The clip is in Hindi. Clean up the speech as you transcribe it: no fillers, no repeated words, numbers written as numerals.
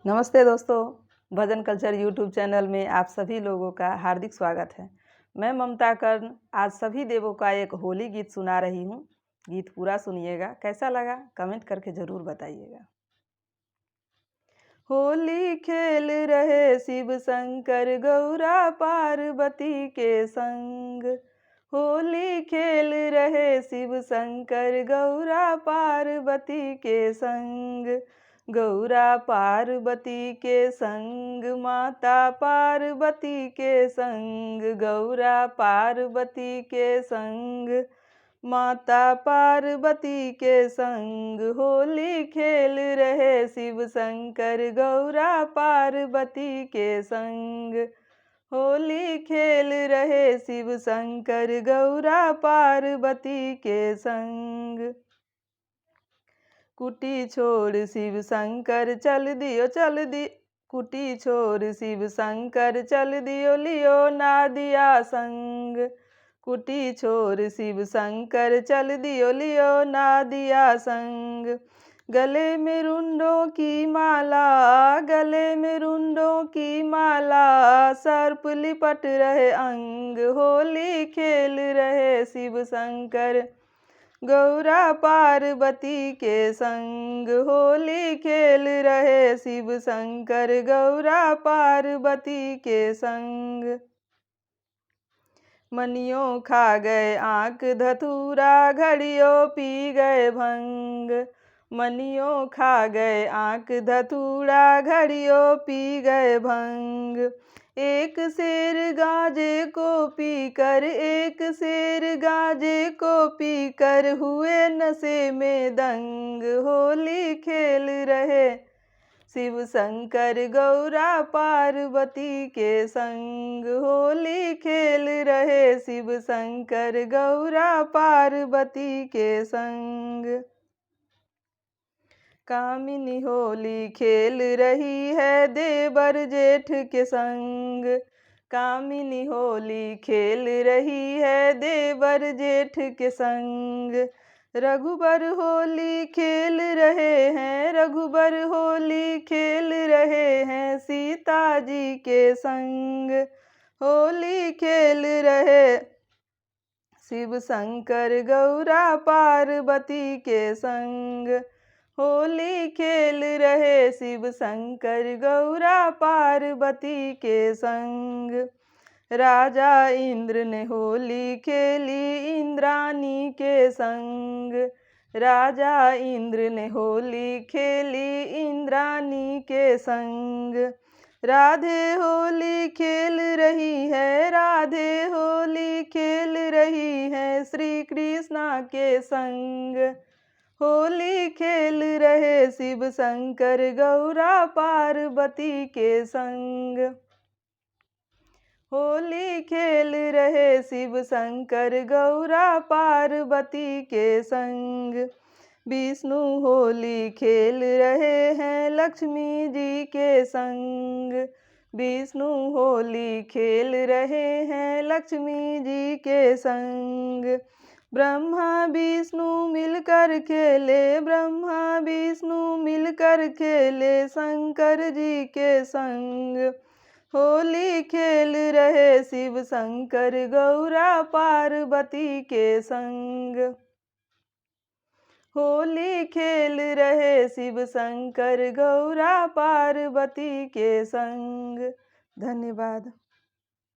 नमस्ते दोस्तों, भजन कल्चर यूट्यूब चैनल में आप सभी लोगों का हार्दिक स्वागत है। मैं ममता कर्ण आज सभी देवों का एक होली गीत सुना रही हूँ। गीत पूरा सुनिएगा, कैसा लगा कमेंट करके ज़रूर बताइएगा। होली खेल रहे शिव शंकर गौरा पार्वती के संग। होली खेल रहे शिव शंकर गौरा पार्वती के संग। गौरा पार्वती के संग माता पार्वती के संग। गौरा पार्वती के संग माता पार्वती के संग। होली खेल रहे शिव शंकर गौरा पार्वती के संग। होली खेल रहे शिव शंकर गौरा पार्वती के संग। कुटी छोड़ शिव शंकर चल दियो कुटी छोड़ शिव शंकर चल दियो लियो नादिया संग। कुटी छोड़ शिव शंकर चल दियो लियो नादिया संग। गले में रुंडों की माला, गले में रुंडों की माला, सर्प लिपट रहे अंग। होली खेल रहे शिव शंकर गौरा पार्वती के संग। होली खेल रहे शिव शंकर गौरा पार्वती के संग। मनियों खा गए आँख धतूरा, घड़ियों पी गए भंग। मनियों खा गए आँख धतूरा, घड़ियों पी गए भंग। एक शेर गाजे को पीकर, एक शेर गाजे को पीकर हुए नशे में दंग। होली खेल रहे शिव शंकर गौरा पार्वती के संग। होली खेल रहे शिव शंकर गौरा पार्वती के संग। कामिनी होली खेल रही है देवर जेठ के संग। कामिनी होली खेल रही है देवर जेठ के संग। रघुबर होली खेल रहे हैं, रघुबर होली खेल रहे हैं सीता जी के संग। होली खेल रहे शिव शंकर गौरा पार्वती के संग। होली खेल रहे शिव शंकर गौरा पार्वती के संग। राजा इंद्र ने होली खेली इंद्राणी के संग। राजा इंद्र ने होली खेली इंद्राणी के संग। राधे होली खेल रही है, राधे होली खेल रही है श्री कृष्णा के संग। होली खेल रहे शिव शंकर गौरा पार्वती के संग। होली खेल रहे शिव शंकर गौरा पार्वती के संग। विष्णु होली खेल रहे हैं लक्ष्मी जी के संग। विष्णु होली खेल रहे हैं लक्ष्मी जी के संग। ब्रह्मा विष्णु मिलकर खेले, ब्रह्मा विष्णु मिलकर खेले शंकर जी के संग। होली खेल रहे शिव शंकर गौरा पार्वती के संग। होली खेल रहे शिव शंकर गौरा पार्वती के संग। धन्यवाद।